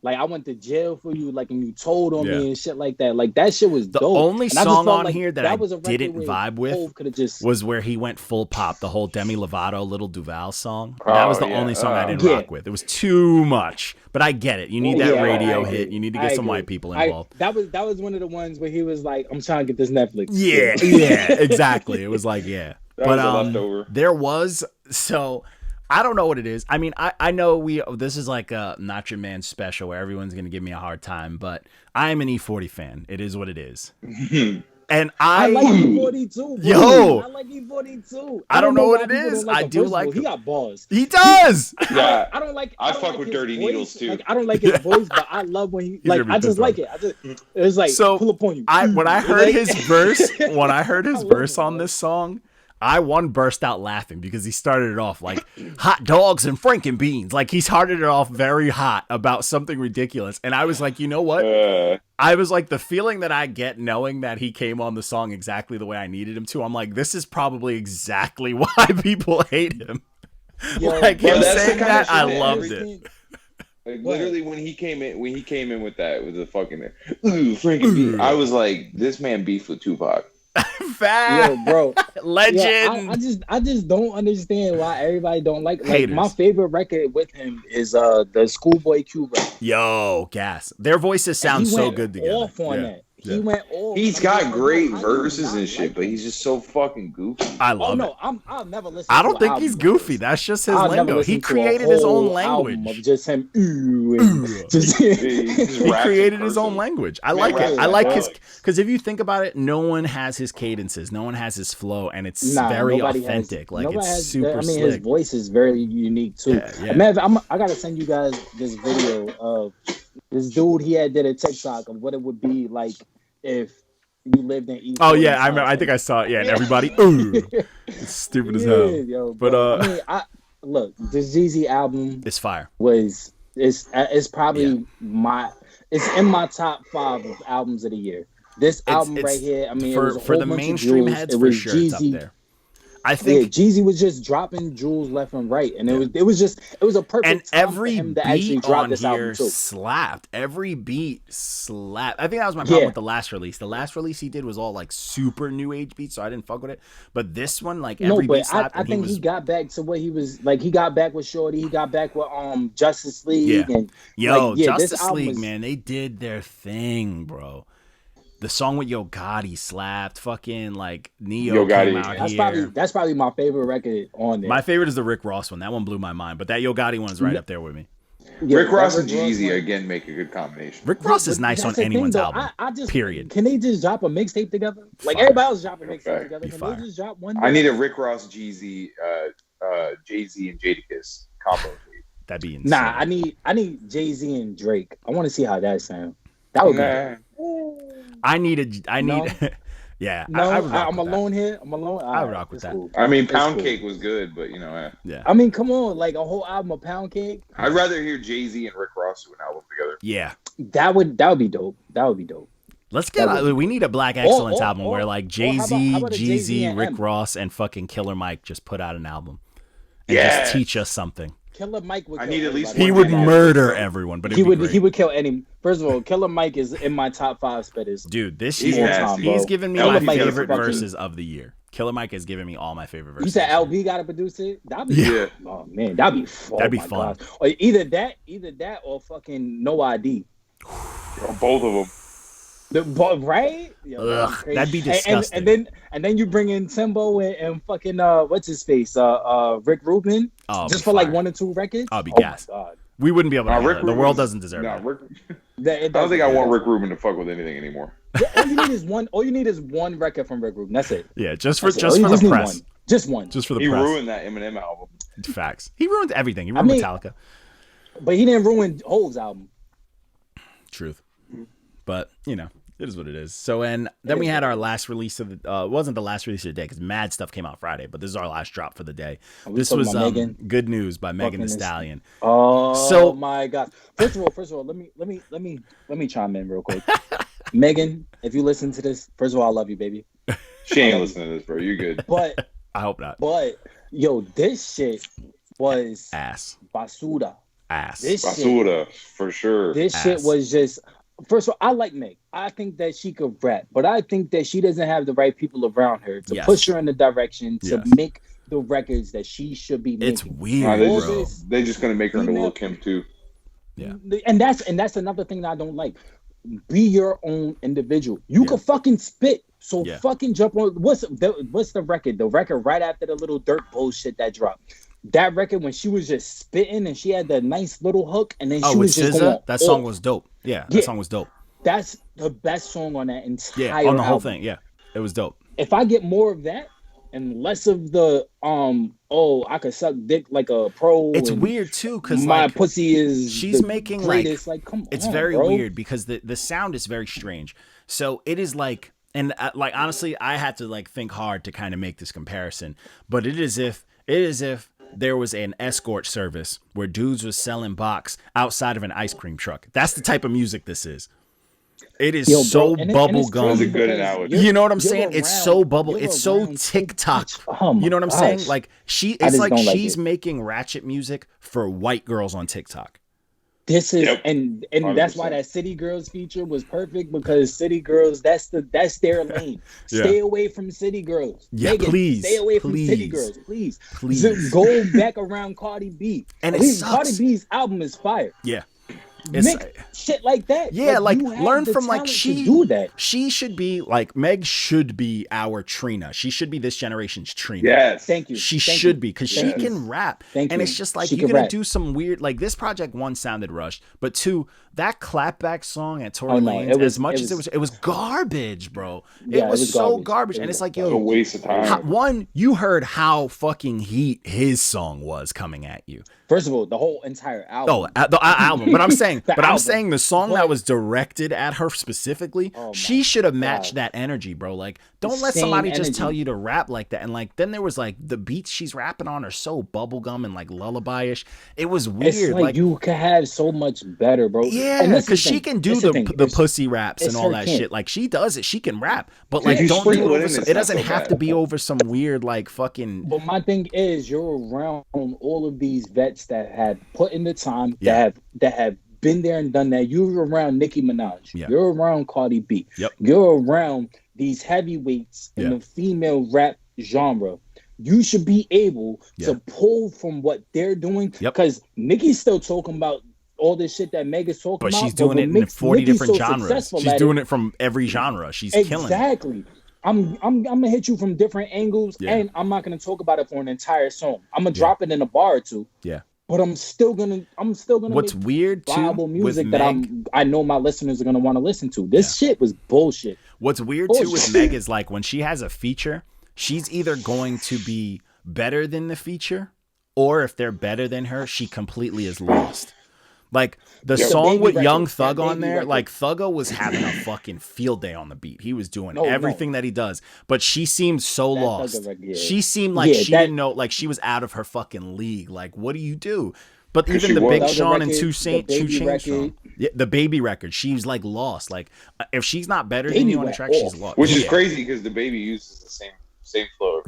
Like I went to jail for you, like, and you told on Yeah. me and shit like that. Like that shit was The dope. only And I just song felt on like here that I was a record didn't where vibe with Hov coulda just was where he went full pop, the whole Demi Lovato Little Duval song. That was the yeah. only song I didn't Yeah. rock with. It was too much. But I get it. You need Oh, that yeah, radio I hit. agree. You need to I get some agree. white people involved. That was one of the ones where he was like, I'm trying to get this Netflix. Yeah, yeah, exactly. It was like, yeah. That was a leftover. There was, so I don't know what it is. I mean, I know this is like a Not Your Man special where everyone's going to give me a hard time, but I'm an E40 fan. It is what it is. And I like E42. Bro. Yo! I like E42. I don't know what why it people is. don't I the do verse, like bro. He him. got bars. He does. Yeah. I don't like. I don't fuck like with his Dirty voice. Needles, too. Like, I don't like his voice, but I love when he like. gonna be I just pissed like off. it. It was like So, pull up on you. When I heard his verse, I love on it, this song, I burst out laughing because he started it off like hot dogs and frankenbeans. Like he started it off very hot about something ridiculous. And I was like, you know what? I was like, the feeling that I get knowing that he came on the song exactly the way I needed him to. I'm like, this is probably exactly why people hate him. Yo, like him that's saying the kind of that, I shit loved it. Like literally when he came in with that with the fucking Frankenbean, I was like, this man beefed with Tupac. Fat, yo, bro, legend. I just don't understand why everybody don't like Haters. my favorite record with him is the Schoolboy Q record. Yo, gas. Their voices sound so good together. Off on that. He went off. He's got great verses and shit, but he's just so fucking goofy. I love it. I'll never listen. I don't think he's goofy. That's just his lingo. He created his own language. Of just him. He created his own language. I like it. I like his because if you think about it, no one has his cadences, no one has his flow, and it's very authentic. It's super slick. His voice is very unique too. Yeah. Man, I gotta send you guys this video of this dude. He did a TikTok of what it would be like if you lived in East. Oh yeah, I remember. I think I saw it. Yeah, and everybody, it's stupid as hell. Yo, but look, the Jeezy album, it's fire. It's probably it's in my top 5 of albums of the year. This album right here, I mean, for the mainstream heads, for sure, it's up there. I think Jeezy was just dropping jewels left and right, and it was a perfect time for him to actually drop this album too. Slapped. Every beat slapped. I think that was my problem with the last release. The last release he did was all like super new age beats, so I didn't fuck with it. But this one, like every beat slapped. I think he got back to what he was like. He got back with Shorty. He got back with Justice League. Yeah. And Justice League, man, they did their thing, bro. The song with Yo Gotti slapped. Fucking like Neo came out here. That's probably my favorite record on there. My favorite is the Rick Ross one. That one blew my mind. But that Yo Gotti one is right up there with me. Yeah, Rick Ross and Jeezy again make a good combination. Rick Ross is nice on anyone's album. Period. Can they just drop a mixtape together? Like everybody else dropping mixtape together. Can they just drop one? I need a Rick Ross, Jeezy, Jay-Z, and Jadakiss combo. That'd be insane. Nah, I need Jay-Z and Drake. I want to see how that sounds. That would be. Yeah. No, I'm alone here. I'm alone. I would rock with that. Cool. I mean, Pound Cake was good, but yeah. I mean, come on, like a whole album of Pound Cake. I'd rather hear Jay-Z and Rick Ross do an album together. Yeah. That would be dope. That would be dope. Let's we need a Black Excellence album where like Jay-Z, Jeezy, Rick Ross, and fucking Killer Mike just put out an album and just teach us something. Killer Mike would. He would murder everyone, but he would kill any. First of all, Killer Mike is in my top 5 spitters. Dude, this year he's given me my favorite verses of the year. Killer Mike has given me all my favorite verses. You said LB got to produce it? That'd be oh man, that'd be fun. That'd be fun. Or either that or fucking No ID. Both of them. Right? Yo, that'd be disgusting. And then you bring in Timbo and fucking what's his face? Rick Rubin. Just for like 1 or 2 records. I'll be gassed. We wouldn't be able to. The world doesn't deserve that. I don't think I want Rick Rubin to fuck with anything anymore. All you need is one record from Rick Rubin. That's it. Yeah, just for the press. Just one. Just for the press. He ruined that Eminem album. Facts. He ruined everything. He ruined Metallica. But he didn't ruin Hove's album. Truth. But it is what it is. So, and then we had our last release of the, it wasn't the last release of the day because mad stuff came out Friday, but this is our last drop for the day. This was Good News by Megan Thee Stallion. Oh my God. First of all, let me chime in real quick. Megan, if you listen to this, first of all, I love you, baby. She ain't listening to this, bro. You good. But I hope not. But yo, this shit was ass. Basura. Ass. Basura, for sure. This shit was just. First of all, I like Meek. I think that she could rap, but I think that she doesn't have the right people around her to push her in the direction to make the records that she should be making. It's weird, bro. They're just gonna make her into Lil Kim too. Yeah, and that's another thing that I don't like. Be your own individual. You can fucking spit. So fucking jump on. What's the record? The record right after the little dirt bullshit that dropped. That record when she was just spitting and she had the nice little hook and then she was just going that song was dope. Yeah, that song was dope. That's the best song on that entire on the whole album. thing. Yeah, it was dope. If I get more of that and less of the I could suck dick like a pro. It's weird too because my pussy is. She's making greatest. Like come on, it's very bro. weird because the sound is very strange. So it is like And like honestly, I had to like think hard to kind of make this comparison, but it is if there was an escort service where dudes was selling box outside of an ice cream truck. That's the type of music this is. It is so bubblegum. That's a good analogy. You know what I'm saying? It's so bubble. It's so TikTok. You know what I'm saying? Like it's like she's making ratchet music for white girls on TikTok. This is and 100%. That's why that City Girls feature was perfect, because City Girls, that's their lane. Stay away from City Girls. Yeah, Megan, please. Stay away from City Girls, please. Go back around Cardi B. And Cardi B's album is fire. Yeah. Make shit like that. Yeah, like learn from like do that. She should be like Meg should be our Trina. She should be this generation's Trina. Yes. Thank you. She should be, because she can rap. And it's just like you're gonna do some weird, like this project, one, sounded rushed, but two, that clapback song at Tory Lanez, as much as it was garbage, bro. It was so garbage. And it's like, yo, a waste of time. One, you heard how fucking heat his song was coming at you. First of all, the whole entire album. Oh, the album. But I'm saying, the song that was directed at her specifically, she should have matched that energy, bro. Like, don't let somebody just tell you to rap like that. And like, then there was like the beats she's rapping on are so bubblegum and like lullaby-ish. It was weird. It's like you could have so much better, bro. Yeah, because she can do the pussy raps and all that shit. Like, she does it. She can rap, but like, don't do it over. It doesn't have to be over some weird like fucking. But my thing is, you're around all of these vets that have put in the time, that have been there and done that. You're around Nicki Minaj. Yep. You're around Cardi B. Yep. You're around these heavyweights in the female rap genre. You should be able to pull from what they're doing, because Nicki's still talking about all this shit that Meg is talking about. But she's doing it in 40 different genres. She's doing it from every genre. She's killing it. Exactly. I'm gonna hit you from different angles, and I'm not gonna talk about it for an entire song. I'm gonna drop it in a bar or two. Yeah. But I'm still gonna. What's make weird too music with that Meg, I know my listeners are gonna want to listen to. This shit was bullshit. What's weird too with Meg is like when she has a feature, she's either going to be better than the feature, or if they're better than her, she completely is lost. Like the song with Young Thug on there, like Thuggo was having a fucking field day on the beat. He was doing everything that he does, but she seemed so lost. She seemed like she didn't know, like she was out of her fucking league. Like, what do you do? But even the Big Sean and 2 Chainz song, the Baby record, she's like lost. Like if she's not better than you on the track, she's lost. Which is crazy because the Baby uses the same flow.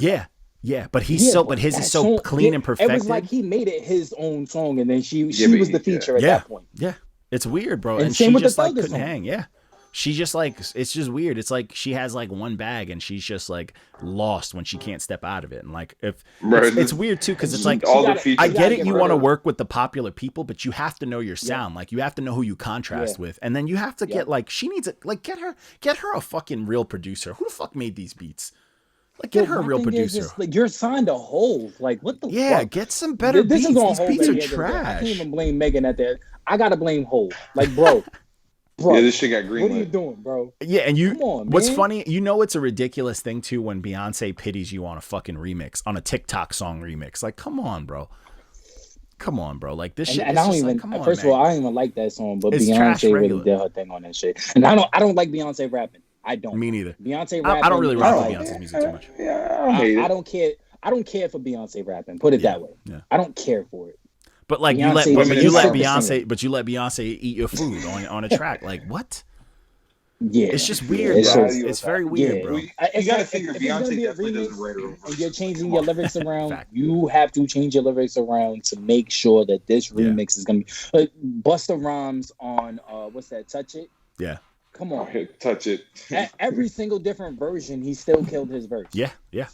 Yeah, but his is so clean and perfected. It was like he made it his own song, and then she was the feature at that point. Yeah, it's weird, bro. And she just like couldn't song. hang. Yeah, she just like, it's just weird. It's like she has like one bag, and she's just like lost when she can't step out of it. And like it's weird too, because it's like I get it. You want to work with the popular people, but you have to know your sound. Like you have to know who you contrast with, and then you have to get like she needs get her a fucking real producer. Who the fuck made these beats? Like, get her a real producer. Just, like, you're signed to Hove. Like, what the fuck? Yeah, get some better beats. These beats are trash. I can't even blame Megan at that. I gotta blame Hove. Like, bro. Yeah, this shit got greenlit. What are you doing, bro? Yeah, and come on, what's man. funny, you know it's a ridiculous thing, too, when Beyonce pities you on a fucking remix, on a TikTok song remix. Like, come on, bro. Come on, bro. Like, this shit and I don't even, first of all, I don't even like that song, but Beyonce really did her thing on that shit. And I don't like Beyonce rapping. I don't. Me neither. Beyonce rapping. I don't really rock with Beyonce's music too much. I don't care. I don't care for Beyonce rapping. Put it that way. Yeah. I don't care for it. But like you let Beyonce eat your food on a track. Like what? Yeah, it's just weird. It's very weird, bro. You gotta figure Beyonce definitely doesn't write her. And you're changing your lyrics around. You have to change your lyrics around to make sure that this remix is gonna be. Busta Rhymes on what's that? Touch It. Yeah. Come on, touch it. Every single different version, he still killed his verse. Yeah. Yep.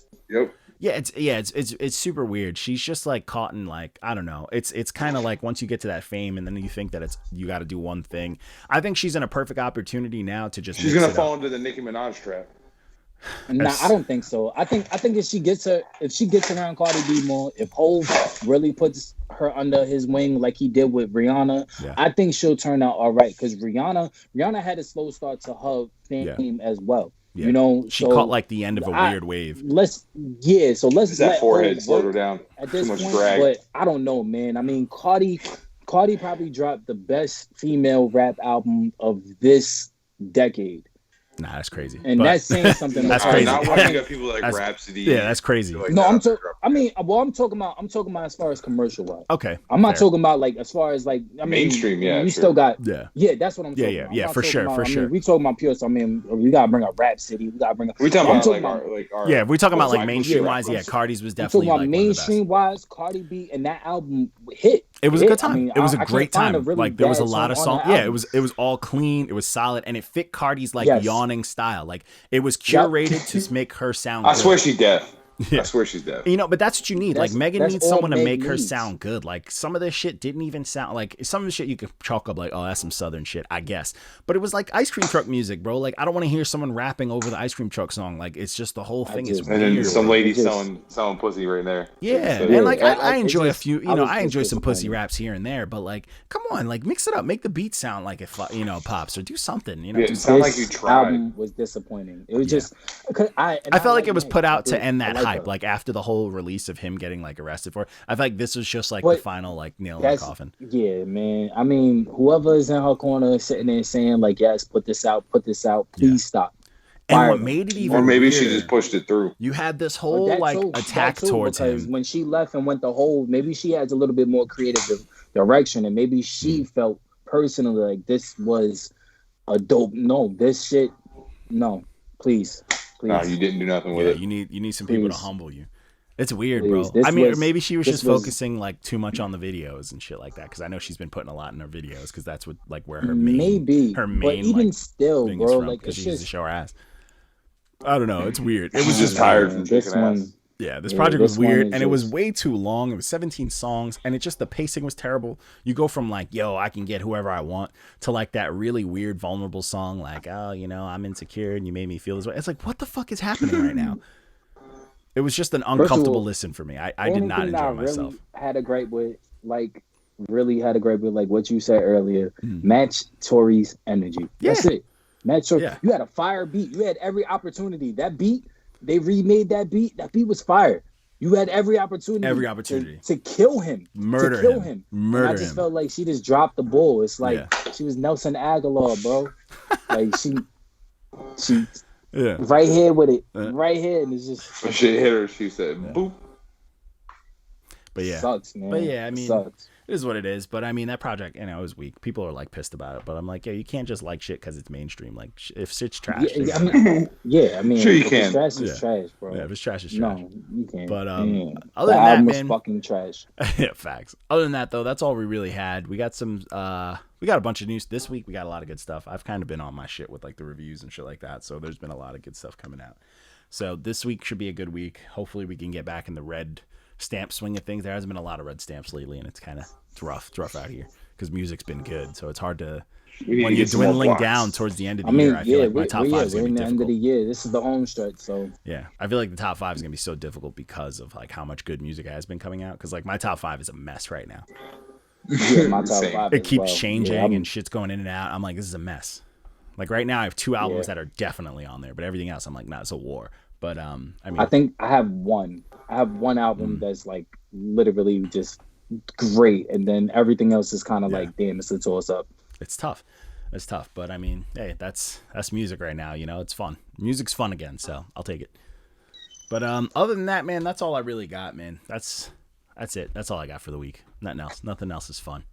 Yeah, it's super weird. She's just like caught in like, I don't know. It's kind of like once you get to that fame and then you think that you got to do one thing. I think she's in a perfect opportunity now to just. She's gonna fall into the Nicki Minaj trap. Nah, I don't think so. I think if she gets around Cardi B more, if Hov really puts her under his wing like he did with Rihanna, I think she'll turn out all right. Because Rihanna had a slow start to her fame as well. Yeah. You know, she caught like the end of a weird wave. Let's that forehead slowed her down. At this point, drag. But I don't know, man. I mean, Cardi probably dropped the best female rap album of this decade. Nah, that's crazy. And But- that's saying something. That's All right, crazy. not when you got people like That's- Rhapsody. yeah, that's crazy. Like No, that. I'm talking about as far as commercial wise. Okay. I'm not fair. talking about like as far as like Mainstream, yeah, You sure. still got Yeah. That's what I'm Yeah, talking yeah, about. yeah, I'm not for talking sure, about- for sure. We talking about pure. So I mean, we gotta bring up Rhapsody. We gotta bring up. We talking I'm about talking our Yeah, if we're talking about like Black mainstream Bullshit wise, yeah, rappers. Cardi's was I'm definitely talking about like one of the best. mainstream wise. Cardi B and that album hit. It was a Hit. good time. I mean, It was a I can't great find time. really Like there was a bad lot of song on songs. that Yeah, album. it was all clean. It was solid, and it fit Cardi's like Yes. yawning style. Like it was Yep. curated to make her sound. I good. swear she's deaf. Yeah. I swear she's deaf. You know, but that's what you need. Like Megan that's needs all someone to Meg make her needs. sound good. Like some of this shit didn't even sound like some of the shit you could chalk up like, oh, that's some southern shit, I guess. But it was like ice cream truck music, bro. Like I don't want to hear someone rapping over the ice cream truck song. Like it's just the whole thing is And then weird. some lady It just- selling pussy right there. Yeah, So- and like Yeah, I it enjoy just- a few, I was I just enjoy some pussy disappointed. raps here and there, but like, come on, like mix it up, make the beat sound like it, pops, or do something, Yeah, do it something. sound like This you tried. album was disappointing. It was Yeah. just. I felt like it was Meg. put I out to did. end I that like hype. her. Like after the whole release of him getting like arrested for it, I feel like this was just like the But final like nail in the That's coffin. yeah, man. I mean, whoever is in her corner sitting there saying like, "Yes, put this out, please Yeah. stop." And Fire what them. made it even Or maybe she weirder, just pushed it through. you had this But whole that like too- attack that too, towards because him. when she left and went the whole, maybe she has a little bit more creative direction, and maybe she felt personally like this was a dope. No, this shit. No, please. No, you didn't do nothing with Yeah, it. you need some people to Please. humble you. It's weird, Please. bro. This I mean, or was- maybe she was this just was- focusing like too much on the videos and shit like that. Because I know she's been putting a lot in her videos. Because that's what like where her main, Maybe, her but main even like still, thing is bro, from. like Because it's she used to just show her ass. I don't know. It's weird. It was She's just just tired man, from this kicking one. ass. Yeah, this Yeah, project this was one weird is and it was just- way too long. It was 17 songs and it just the pacing was terrible. You go from like, yo, I can get whoever I want to like that really weird, vulnerable song like, oh, I'm insecure and you made me feel this way. It's like, what the fuck is happening right now? It was just an uncomfortable listen for me. I did Only not thing that I enjoy myself. Really had a gripe with, like, what you said earlier. Match Tory's energy. That's Yeah. it. Match Tory. Yeah. You had a fire beat. You had every opportunity. That beat, they remade that beat. That beat was fire. You had every opportunity. Every opportunity. to kill him. Murder to kill him. him. Murder and I just him. felt like she just dropped the ball. It's like Yeah. she was Nelson Aguilar, bro. Like she Yeah. right here with it. Right here. And it's just When shit hit her, she said, boop. But yeah. sucks, man. But yeah, I It mean, sucks. it is what it is. But I mean, that project, it was weak. People are like pissed about it. But I'm like, yeah, you can't just like shit because it's mainstream. Like, if shit's trash, Yeah, then- I mean, Sure you if it's can. trash is Yeah. trash, bro. yeah, if it's trash, it's trash. No, you can't. But, Yeah. other The than that, album was man- fucking trash. Yeah, facts. Other than that, though, that's all we really had. We got some, we got a bunch of news this week. We got a lot of good stuff. I've kind of been on my shit with like the reviews and shit like that. So there's been a lot of good stuff coming out. So this week should be a good week. Hopefully we can get back in the red stamp swing of things. There hasn't been a lot of red stamps lately, and it's rough out here because music's been good. So it's hard to We need when to you're get some more dwindling blocks. down towards the end of I the mean, year. I feel yeah, like my top five is we're gonna in be the end of the difficult. year. This is the home stretch, so Yeah, I feel like the top five is gonna be so difficult because of like how much good music has been coming out. Because like my top five is a mess right now. yeah, my top Same. five. It as keeps well. changing Yeah, and shit's going in and out. I'm like, this is a mess. Like right now, I have two albums Yeah. that are definitely on there, but everything else, I'm like, nah, it's a war. But I mean, I think I have one. I have one album Mm. that's like literally just great, and then everything else is kind of Yeah. like, damn, it's a toss up. it's tough. It's tough. But I mean, hey, that's music right now. It's fun. Music's fun again, so I'll take it. But other than that, man, that's all I really got, man. That's it. That's all I got for the week. Nothing else. Nothing else is fun.